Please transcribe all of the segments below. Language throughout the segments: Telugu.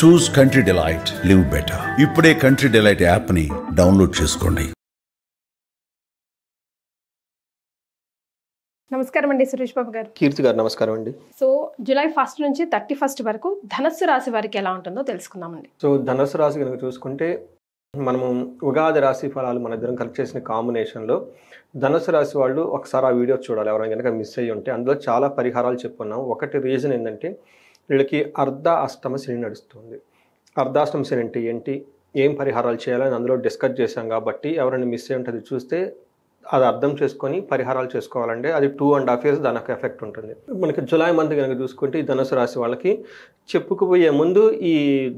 చూస్ కంట్రీ డిలైట్, లివ్ బెటర్. ఇప్పుడే కంట్రీ డిలైట్ యాప్ ని డౌన్లోడ్ చేసుకోండి. నమస్కారం అండి సురేష్ బాబు గారు. కీర్తి గారు నమస్కారం అండి. సో జూలై 1 నుంచి 31 వరకు ధనస్సు రాశి వారికి ఎలా ఉంటుందో తెలుసుకుందామండి. సో ధనుస్సు రాశి కనుక చూసుకుంటే మనము ఉగాది రాశి ఫలాలు మన ఇద్దరం కలిసి చేసిన కాంబినేషన్లో ధనుస్సు రాశి వాళ్ళు ఒకసారి ఆ వీడియో చూడాలి. ఎవరైనా కనుక మిస్ అయ్యి ఉంటే అందులో చాలా పరిహారాలు చెప్పుకున్నాం. ఒకటి రీజన్ ఏంటంటే వీళ్ళకి అర్ధ అష్టమ శని నడుస్తుంది. అర్ధాష్టమ శని అంటే ఏంటి, ఏం పరిహారాలు చేయాలని అందులో డిస్కస్ చేశాం. కాబట్టి ఎవరైనా మిస్ అయ్యి ఉంటే అది చూస్తే అది అర్థం చేసుకొని పరిహారాలు చేసుకోవాలంటే అది 2.5 years దానికి ఎఫెక్ట్ ఉంటుంది. మనకి జులై మంత్ కనుక చూసుకుంటే ఈ ధనుసు రాశి వాళ్ళకి చెప్పుకుపోయే ముందు ఈ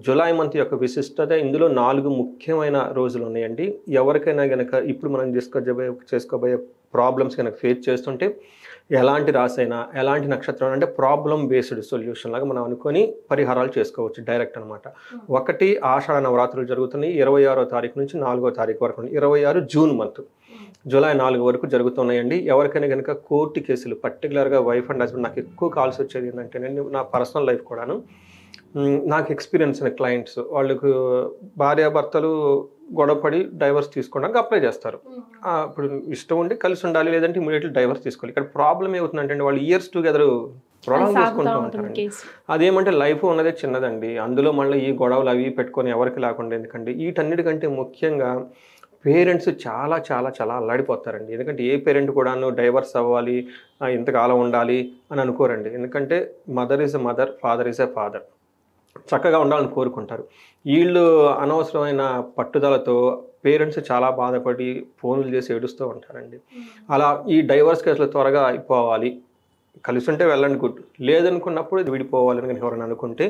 జులై మంత్ యొక్క విశిష్టత, ఇందులో 4 ముఖ్యమైన రోజులు ఉన్నాయండి. ఎవరికైనా కనుక ఇప్పుడు మనం చేసుకోబోయే ప్రాబ్లమ్స్ కనుక ఫేస్ చేస్తుంటే ఎలాంటి రాశి అయినా ఎలాంటి నక్షత్రం అంటే ప్రాబ్లమ్ బేస్డ్ సొల్యూషన్ లాగా మనం అనుకొని పరిహారాలు చేసుకోవచ్చు డైరెక్ట్ అనమాట. ఒకటి ఆషాఢ నవరాత్రులు జరుగుతున్నాయి 26వ తారీఖు నుంచి 4వ తారీఖు వరకు. 26 జూన్ మంత్, జూలై 4 వరకు జరుగుతున్నాయండి. ఎవరికైనా కనుక కోర్టు కేసులు, పర్టికులర్గా వైఫ్ అండ్ హస్బెండ్, నాకు ఎక్కువ కాల్స్ వచ్చేది ఏంటంటే నేను నా పర్సనల్ లైఫ్ కూడాను నాకు ఎక్స్పీరియన్స్ అయిన క్లయింట్స్ వాళ్ళకు భార్యాభర్తలు గొడవపడి డైవర్స్ తీసుకోవడానికి అప్లై చేస్తారు. ఇప్పుడు ఇష్టం ఉండి కలిసి ఉండాలి, లేదంటే ఇమీడియట్లీ డైవర్స్ తీసుకోవాలి. ఇక్కడ ప్రాబ్లం ఏమవుతుందంటే వాళ్ళు ఇయర్స్ టుగెదర్ ప్రొలాంగ్ చేసుకుంటూ ఉంటారండి. అదేమంటే లైఫ్ ఉన్నదే చిన్నదండి, అందులో మళ్ళీ ఈ గొడవలు అవి పెట్టుకొని ఎవరికి లేకుండా ఎందుకంటే వీటన్నిటికంటే ముఖ్యంగా పేరెంట్స్ చాలా చాలా చాలా అల్లాడిపోతారండి. ఎందుకంటే ఏ పేరెంట్ కూడాను డైవర్స్ అవ్వాలి, ఇంతకాలం ఉండాలి అని అనుకోరండి. ఎందుకంటే mother is a mother, father is a father, చక్కగా ఉండాలని కోరుకుంటారు. వీళ్ళు అనవసరమైన పట్టుదలతో పేరెంట్స్ చాలా బాధపడి ఫోన్లు చేసి ఏడుస్తూ ఉంటారండి. అలా ఈ డైవర్స్ కేసులు త్వరగా అయిపోవాలి, కలిసి ఉంటే వెళ్ళండి గుడ్, లేదనుకున్నప్పుడు ఇది విడిపోవాలని కనుక ఎవరైనా అనుకుంటే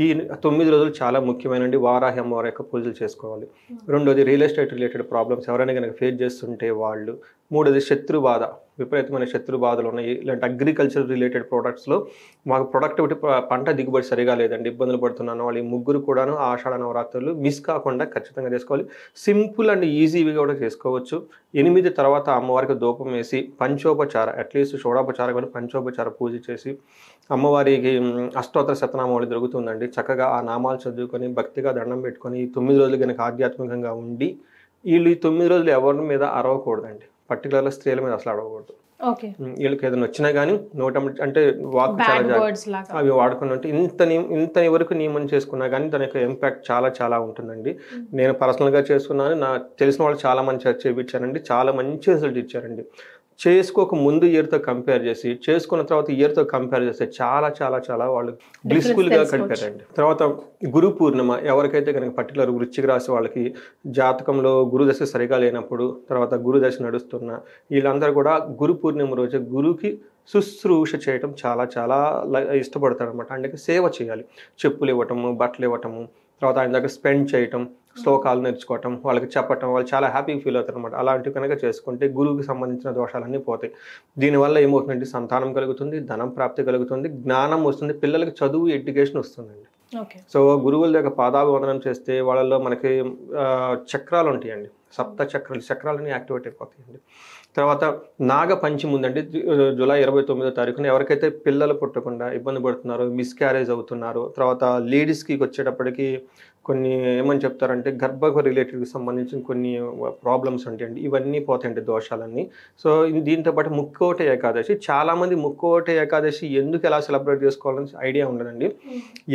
ఈ 9 రోజులు చాలా ముఖ్యమైనది. వారాహి అమ్మవారి యొక్క పూజలు చేసుకోవాలి. రెండోది రియల్ ఎస్టేట్ రిలేటెడ్ ప్రాబ్లమ్స్ ఎవరైనా కనుక ఫేస్ చేస్తుంటే వాళ్ళు. మూడోది శత్రు బాధ, విపరీతమైన శత్రు బాధలు ఉన్నాయి. ఇలాంటి అగ్రికల్చర్ రిలేటెడ్ ప్రోడక్ట్స్లో మాకు ప్రొడక్టివిటీ, పంట దిగుబడి సరిగా లేదండి, ఇబ్బందులు పడుతున్నాను, వాళ్ళు ఈ ముగ్గురు కూడాను ఆషాఢ నవరాత్రులు మిస్ కాకుండా ఖచ్చితంగా చేసుకోవాలి. సింపుల్ అండ్ ఈజీగా కూడా చేసుకోవచ్చు. 8 తర్వాత అమ్మవారికి ధూపం వేసి పంచోపచార, అట్లీస్ట్ షోడోపచారం కానీ పంచోపచార పూజ చేసి అమ్మవారికి అష్టోత్తర శతనామావళి దొరుకుతుందండి. చక్కగా ఆ నామాలు చదువుకొని భక్తిగా దండం పెట్టుకొని 9 రోజులు కనుక ఆధ్యాత్మికంగా ఉండి వీళ్ళు ఈ 9 రోజులు ఎవరి మీద అరవకూడదండి. పర్టికులర్గా స్త్రీల మీద అసలు అడగకూడదు. వీళ్ళకి ఏదైనా వచ్చినా కానీ అంటే వాక్ చాలా అవి వాడుకుని ఉంటే ఇంత వరకు నియమం చేసుకున్నా కానీ దాని యొక్క ఇంపాక్ట్ చాలా చాలా ఉంటుందండి. నేను పర్సనల్గా చేసుకున్నాను, నా తెలిసిన వాళ్ళు చాలా మంది చేయించారండి, చాలా మంచి రిజల్ట్ ఇచ్చారండి. చేసుకోక ముందు ఇయర్తో కంపేర్ చేసి చేసుకున్న తర్వాత ఇయర్తో కంపేర్ చేస్తే చాలా చాలా చాలా వాళ్ళు బ్లిస్ఫుల్గా గడిపారండి. తర్వాత గురు పూర్ణిమ, ఎవరికైతే కనుక పర్టికులర్ వృశ్చిక రాశి వాళ్ళకి జాతకంలో గురుదశ సరిగా లేనప్పుడు, తర్వాత గురుదశ నడుస్తున్న వీళ్ళందరూ కూడా గురు పూర్ణిమ రోజు గురువుకి శుశ్రూష చేయటం చాలా చాలా ఇష్టపడతారు అనమాట. అందుకే సేవ చేయాలి, చెప్పులు ఇవ్వటము, బట్టలు ఇవ్వటము, తర్వాత ఆయన దగ్గర స్పెండ్ చేయటం, శ్లోకాలు నేర్చుకోవటం, వాళ్ళకి చెప్పటం, వాళ్ళు చాలా హ్యాపీగా ఫీల్ అవుతారు అనమాట. అలాంటివి కనుక చేసుకుంటే గురువుకి సంబంధించిన దోషాలన్నీ పోతాయి. దీనివల్ల ఏమవుతుందంటే సంతానం కలుగుతుంది, ధనం ప్రాప్తి కలుగుతుంది, జ్ఞానం వస్తుంది, పిల్లలకి చదువు ఎడ్యుకేషన్ వస్తుందండి. సో గురువుల దగ్గర పాదాభివందనం చేస్తే వాళ్ళలో మనకి చక్రాలు ఉంటాయండి, సప్త చక్రాలన్నీ యాక్టివేట్ అయిపోతాయండి. తర్వాత నాగ పంచమి ఉందండి జూలై 29వ తారీఖున. ఎవరికైతే పిల్లలు పుట్టకుండా ఇబ్బంది పడుతున్నారో, మిస్క్యారేజ్ అవుతున్నారో, తర్వాత లేడీస్కి వచ్చేటప్పటికి కొన్ని ఏమని చెప్తారంటే గర్భకు రిలేటెడ్కి సంబంధించిన కొన్ని ప్రాబ్లమ్స్ ఉంటాయండి, ఇవన్నీ పోతాయండి దోషాలన్నీ. సో దీంతో పాటు ముక్కోటి ఏకాదశి, చాలామంది ముక్కోటి ఏకాదశి ఎందుకు ఎలా సెలబ్రేట్ చేసుకోవాలని ఐడియా ఉండదండి.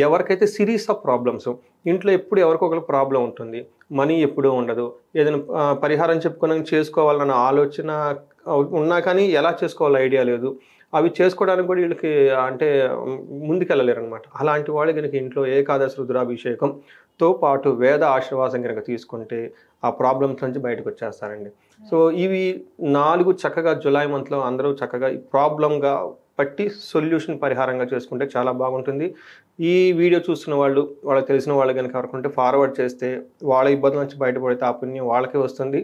ఎవరికైతే సిరీస్ ఆఫ్ ప్రాబ్లమ్స్, ఇంట్లో ఎప్పుడు ఎవరికొకరికి ప్రాబ్లం ఉంటుంది, మనీ ఎప్పుడూ ఉండదు, ఏదైనా పరిహారం చెప్పుకొని చేసుకోవాలన్న ఆలోచన ఉన్నా కానీ ఎలా చేసుకోవాలో ఐడియా లేదు, అవి చేసుకోవడానికి కూడా వీళ్ళకి అంటే ముందుకెళ్ళలేరు అనమాట. అలాంటి వాళ్ళు కనుక ఇంట్లో ఏకాదశి రుద్రాభిషేకంతో పాటు వేద ఆశీర్వాదం కనుక తీసుకుంటే ఆ ప్రాబ్లమ్స్ నుంచి బయటకు వచ్చేస్తారండి. సో ఇవి 4 చక్కగా జులై మంత్లో అందరూ చక్కగా ఈ ప్రాబ్లంగా పట్టి సొల్యూషన్ పరిహారంగా చేసుకుంటే చాలా బాగుంటుంది. ఈ వీడియో చూస్తున్న వాళ్ళు, వాళ్ళకి తెలిసిన వాళ్ళు కనుక ఎవరుకుంటే ఫార్వర్డ్ చేస్తే వాళ్ళ ఇబ్బంది నుంచి బయటపడితే ఆ పుణ్యం వాళ్ళకే వస్తుంది,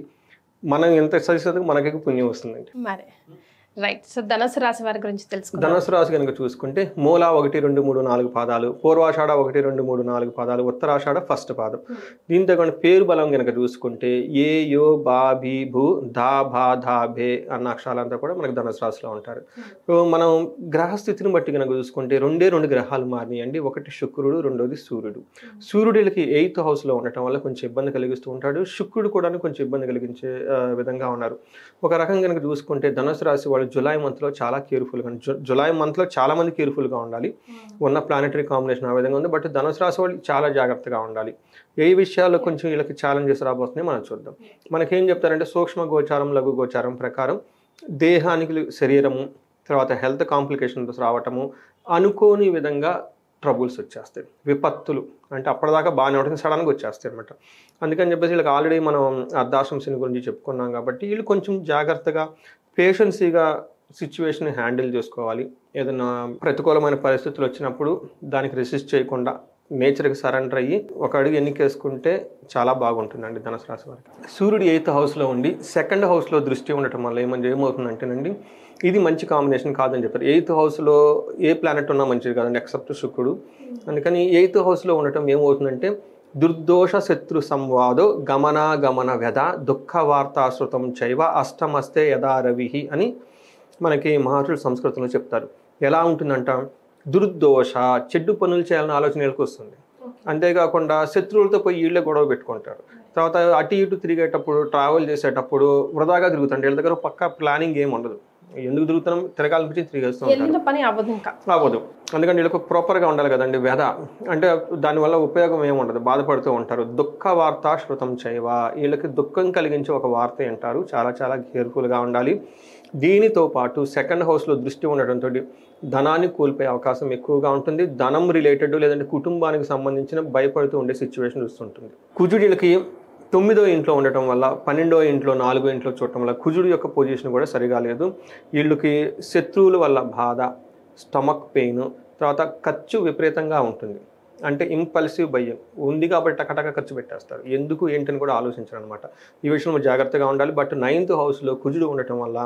మనం ఎంత సరిసేందుకు మనకి పుణ్యం వస్తుందండి. మరి రైట్. సో ధనుసు రాశి వారి గురించి తెలుసుకుందాం. ధనుసు రాశి కనుక చూసుకుంటే మూల 1, 2, 3, 4 పాదాలు, పూర్వాషాఢ 1, 2, 3, 4 పాదాలు, ఉత్తరాషాఢ ఫస్ట్ పాదం. దీంతో కానీ పేరు బలం కనుక చూసుకుంటే ఏ, యో, బా, భీ, భూ, ధా, భా, ధా, భే అన్న అక్షరాలంతా కూడా మనకు ధనుసు రాశిలో ఉంటారు. సో మనం గ్రహస్థితిని బట్టి కనుక చూసుకుంటే రెండు గ్రహాలు మారినాయండి. ఒకటి శుక్రుడు, రెండోది సూర్యుడు. సూర్యుడికి 8th హౌస్లో ఉండటం వల్ల కొంచెం ఇబ్బంది కలిగిస్తూ ఉంటాడు. శుక్రుడు కూడా కొంచెం ఇబ్బంది కలిగించే విధంగా ఉన్నారు. ఒక రకం కనుక చూసుకుంటే ధనుసు రాశి వాళ్ళు జులై మంత్లో చాలా కేర్ఫుల్గా, జులై మంత్లో చాలా మంది కేర్ఫుల్గా ఉండాలి. ఉన్న ప్లానెటరీ కాంబినేషన్ ఆ విధంగా ఉంది. బట్ ధనుసు రాశి వాళ్ళు చాలా జాగ్రత్తగా ఉండాలి. ఏ విషయాల్లో కొంచెం వీళ్ళకి ఛాలెంజెస్ రాబోతున్నాయి మనం చూద్దాం. మనకేం చెప్తారంటే సూక్ష్మ గోచారం, లఘు గోచారం ప్రకారం దేహానికి శరీరము, తర్వాత హెల్త్ కాంప్లికేషన్స్ రావటము, అనుకోని విధంగా ట్రబుల్స్ వచ్చేస్తాయి, విపత్తులు. అంటే అప్పటిదాకా బాగానే ఉంటుంది, సడన్గా వచ్చేస్తాయి అనమాట. అందుకని చెప్పేసి వీళ్ళకి ఆల్రెడీ మనం అర్ధాశ్రమ శని గురించి చెప్పుకున్నాం కాబట్టి వీళ్ళు కొంచెం జాగ్రత్తగా పేషెన్సీగా సిచ్యువేషన్ హ్యాండిల్ చేసుకోవాలి. ఏదైనా ప్రతికూలమైన పరిస్థితులు వచ్చినప్పుడు దానికి రెసిస్ట్ చేయకుండా నేచర్కి సరెండర్ అయ్యి ఒక అడుగు ఎన్నికేసుకుంటే చాలా బాగుంటుందండి ధనుసు రాశి వారికి. సూర్యుడు 8th హౌస్లో ఉండి 2nd హౌస్లో దృష్టి ఉండటం వల్ల ఏమవుతుందంటేనండి, ఇది మంచి కాంబినేషన్ కాదని చెప్పారు. 8th హౌస్లో ఏ ప్లానెట్ ఉన్నా మంచిది కాదండి ఎక్సెప్ట్ శుక్రుడు. అందుకని 8th హౌస్లో ఉండటం ఏమవుతుందంటే దుర్దోష శత్రు సంవాదో గమన వ్యధ దుఃఖ వార్తాశ్రుతం చైవ అష్టమస్తే యథా రవిహి అని మనకి మహర్షులు సంస్కృతంలో చెప్తారు. ఎలా ఉంటుందంట, దుర్దోష చెడ్డు పనులు చేయాలని ఆలోచన వీళ్ళకి వస్తుంది. అంతేకాకుండా శత్రువులతో పోయి వీళ్ళే గొడవ పెట్టుకుంటారు. తర్వాత అటు ఇటు తిరిగేటప్పుడు, ట్రావెల్ చేసేటప్పుడు వృధాగా తిరుగుతుంటారు. వీళ్ళ దగ్గర పక్కా ప్లానింగ్ ఏమి ఉండదు. ఎందుకు తిరుగుతున్నాం, తిరగాలనిపించి తిరిగేస్తూ ఉంటారు, పని అవ్వదు ఇంకా అవ్వదు. అందుకని వీళ్ళకి ప్రాపర్గా ఉండాలి కదండి. వ్యధ అంటే దానివల్ల ఉపయోగం ఏమి ఉండదు, బాధపడుతూ ఉంటారు. దుఃఖ వార్త శృతం చైవ, వీళ్ళకి దుఃఖం కలిగించే ఒక వార్త అంటారు. చాలా చాలా కేర్ఫుల్గా ఉండాలి. దీనితో పాటు 2nd హౌస్లో దృష్టి ఉండటంతో ధనాన్ని కోల్పోయే అవకాశం ఎక్కువగా ఉంటుంది. ధనం రిలేటెడ్ లేదంటే కుటుంబానికి సంబంధించిన భయపడుతూ ఉండే సిచ్యువేషన్ వస్తుంటుంది. కుజుడికి 9వ ఇంట్లో ఉండటం వల్ల 12వ ఇంట్లో 4వ ఇంట్లో చూడటం వల్ల కుజుడు యొక్క పొజిషన్ కూడా సరిగా లేదు. వీళ్ళకి శత్రువుల వల్ల బాధ, స్టమక్ పెయిన్, తర్వాత ఖర్చు విపరీతంగా ఉంటుంది. అంటే ఇంపల్సివ్ భయం ఉంది కాబట్టి టకటక ఖర్చు పెట్టేస్తారు. ఎందుకు ఏంటని కూడా ఆలోచించరు అనమాట. ఈ విషయంలో జాగ్రత్తగా ఉండాలి. బట్ 9th హౌస్లో కుజుడు ఉండటం వల్ల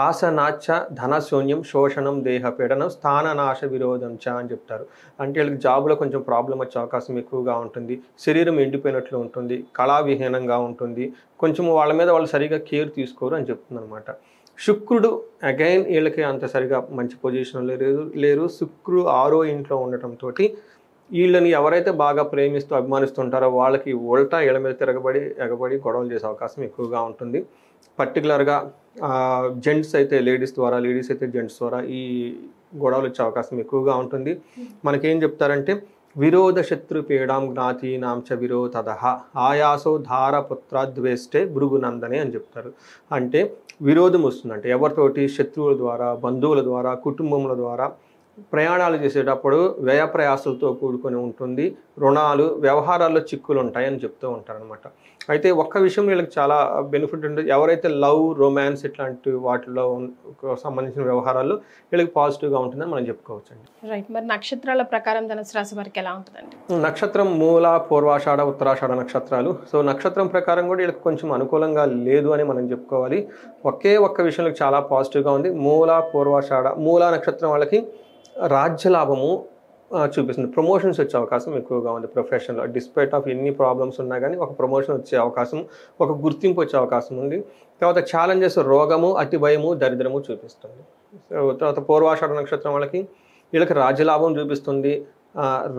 ఆశ నాచ ధనశూన్యం శోషణం దేహ పీడనం స్థాననాశ విరోధం చ అని చెప్తారు. అంటే వీళ్ళకి జాబులో కొంచెం ప్రాబ్లం వచ్చే అవకాశం ఎక్కువగా ఉంటుంది. శరీరం ఎండిపోయినట్లు ఉంటుంది, కళావిహీనంగా ఉంటుంది. కొంచెం వాళ్ళ మీద వాళ్ళు సరిగా కేర్ తీసుకోరు అని చెప్తుంది అనమాట. శుక్రుడు అగైన్ వీళ్ళకి అంత సరిగా మంచి పొజిషన్లో లేరు. శుక్రుడు 6వ ఇంట్లో ఉండటంతో వీళ్ళని ఎవరైతే బాగా ప్రేమిస్తూ అభిమానిస్తుంటారో వాళ్ళకి ఉల్టా వీళ్ళ మీద ఎగబడి గొడవలు చేసే అవకాశం ఎక్కువగా ఉంటుంది. పర్టికులర్గా జెంట్స్ అయితే లేడీస్ ద్వారా, లేడీస్ అయితే జెంట్స్ ద్వారా ఈ గొడవలు వచ్చే అవకాశం ఎక్కువగా ఉంటుంది. మనకేం చెప్తారంటే విరోధ శత్రు పీడాం జ్ఞాతీనాం చ విరోధదః ఆయాసో ధారపుత్రాద్వేష్టే భృగునందనే అని చెప్తారు. అంటే విరోధం వస్తుందంటే ఎవరితోటి, శత్రువుల ద్వారా, బంధువుల ద్వారా, కుటుంబముల ద్వారా. ప్రయాణాలు చేసేటప్పుడు వ్యయ ప్రయాసాలతో కూడుకొని ఉంటుంది. రుణాలు, వ్యవహారాల్లో చిక్కులు ఉంటాయని చెప్తూ ఉంటారనమాట. అయితే ఒక్క విషయం వీళ్ళకి చాలా బెనిఫిట్ ఉంటుంది. ఎవరైతే లవ్, రొమాన్స్ ఇట్లాంటి వాటిలో సంబంధించిన వ్యవహారాల్లో వీళ్ళకి పాజిటివ్గా ఉంటుందని మనం చెప్పుకోవచ్చండి. రైట్. మరి నక్షత్రాల ప్రకారం ధనుసు రాశి వారికి ఎలా ఉంటుందండి? నక్షత్రం మూల, పూర్వాషాఢ, ఉత్తరాషాఢ నక్షత్రాలు. సో నక్షత్రం ప్రకారం కూడా వీళ్ళకి కొంచెం అనుకూలంగా లేదు అని మనం చెప్పుకోవాలి. ఒక్క విషయంలో చాలా పాజిటివ్గా ఉంది. మూల, పూర్వాషాఢ. మూల నక్షత్రం వాళ్ళకి రాజ్యలాభము చూపిస్తుంది. ప్రమోషన్స్ వచ్చే అవకాశం ఎక్కువగా ఉంది ప్రొఫెషన్లో. డిస్పైట్ ఆఫ్ ఎన్ని ప్రాబ్లమ్స్ ఉన్నా కానీ ఒక ప్రమోషన్ వచ్చే అవకాశం, ఒక గుర్తింపు వచ్చే అవకాశం ఉంది. తర్వాత ఛాలెంజెస్ రోగము, అతి భయము, దరిద్రము చూపిస్తుంది. సో తర్వాత పూర్వాషాఢ నక్షత్రం వీళ్ళకి రాజ్యలాభం చూపిస్తుంది.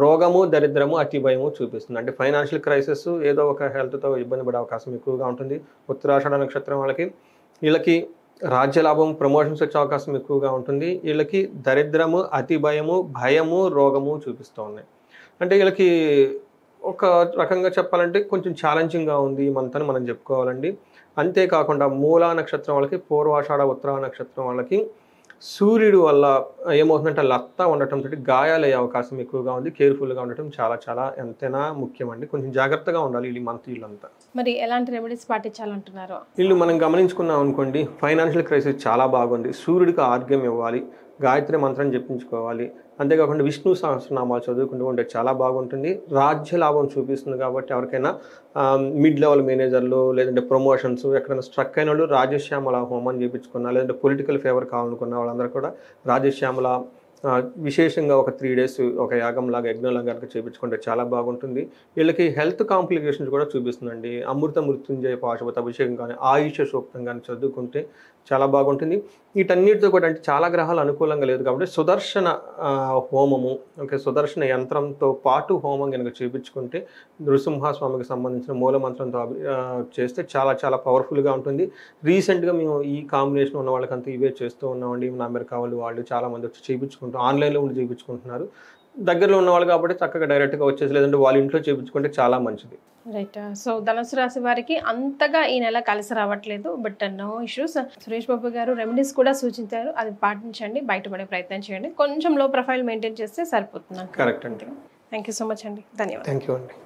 రోగము, దరిద్రము, అతి భయము చూపిస్తుంది. అంటే ఫైనాన్షియల్ క్రైసిస్, ఏదో ఒక హెల్త్తో ఇబ్బంది పడే అవకాశం ఎక్కువగా ఉంటుంది. ఉత్తరాషాఢ నక్షత్రం వీళ్ళకి రాజ్యలాభం, ప్రమోషన్స్ వచ్చే అవకాశం ఎక్కువగా ఉంటుంది. వీళ్ళకి దరిద్రము, అతి భయము, రోగము చూపిస్తూ ఉన్నాయి. అంటే వీళ్ళకి ఒక రకంగా చెప్పాలంటే కొంచెం ఛాలెంజింగ్గా ఉంది ఈ మంత్ అని మనం చెప్పుకోవాలండి. అంతేకాకుండా మూలా నక్షత్రం పూర్వాషాఢ, ఉత్తరా నక్షత్రం సూర్యుడు వల్ల ఏమవుతుందంటే లత్తా ఉండటంతో గాయాలయ్యే అవకాశం ఎక్కువగా ఉంది. కేర్ఫుల్గా ఉండటం చాలా చాలా ఎంతైనా ముఖ్యమండి. కొంచెం జాగ్రత్తగా ఉండాలి ఈ మంత్ వీళ్ళంతా. మరి ఎలాంటి రెమెడీస్ పాటించాలంటున్నారు? వీళ్ళు మనం గమనించుకున్నాం అనుకోండి, ఫైనాన్షియల్ క్రైసిస్ చాలా బాగుంది. సూర్యుడికి ఆర్ఘ్యం ఇవ్వాలి, గాయత్రి మంత్రం జపించుకోవాలి. అంతేకాకుండా విష్ణు సహస్రనామాలు చదువుకుంటూ ఉంటే చాలా బాగుంటుంది. రాజ్య లాభం చూపిస్తుంది కాబట్టి ఎవరికైనా మిడ్ లెవెల్ మేనేజర్లు లేదంటే ప్రమోషన్స్ ఎక్కడైనా స్ట్రక్ అయిన వాళ్ళు రాజశ్యామల హోమం చేయించుకున్నా, లేదంటే పొలిటికల్ ఫేవర్ కావాలనుకున్న వాళ్ళందరూ కూడా రాజశ్యామల విశేషంగా ఒక 3 days ఒక యాగంలాగా యజ్ఞంలాగా కనుక చేయించుకుంటే చాలా బాగుంటుంది. వీళ్ళకి హెల్త్ కాంప్లికేషన్స్ కూడా చూపిస్తుందండి. అమృత మృత్యుంజయ పాశుపత అభిషేకం కానీ ఆయుష సూక్తం కానీ చదువుకుంటే చాలా బాగుంటుంది. వీటన్నిటితో కూడా అంటే చాలా గ్రహాలు అనుకూలంగా లేదు కాబట్టి సుదర్శన హోమము, ఓకే, సుదర్శన యంత్రంతో పాటు హోమం కనుక చేయించుకుంటే నృసింహస్వామికి సంబంధించిన మూల మంత్రంతో చేస్తే చాలా చాలా పవర్ఫుల్గా ఉంటుంది. రీసెంట్గా మేము ఈ కాంబినేషన్ ఉన్న వాళ్ళకంతా ఇవే చేస్తూ ఉన్నామండి. మన అమెరికా వాళ్ళు చాలామంది వచ్చి చేయించుకుంటాం, ఆన్లైన్లో ఉండి చేయించుకుంటున్నారు. దగ్గరలో ఉన్నవాళ్ళు కాబట్టి చక్కగా డైరెక్ట్గా వచ్చేసి లేదంటే వాళ్ళ ఇంట్లో చేయించుకుంటే చాలా మంచిది. రైట్. సో ధనుసు రాశి వారికి అంతగా ఈ నెల కలిసి రావట్లేదు, but no issues. Suresh Babu గారు రెమెడీస్ కూడా సూచించారు, అది పాటించండి, బయటపడే ప్రయత్నం చేయండి, కొంచెం లో ప్రొఫైల్ మెయింటైన్ చేస్తే సరిపోతుంది. కరెక్ట్ అండి. థ్యాంక్ యూ సో మచ్ అండి, ధన్యవాదాలు. థ్యాంక్ యూ అండి.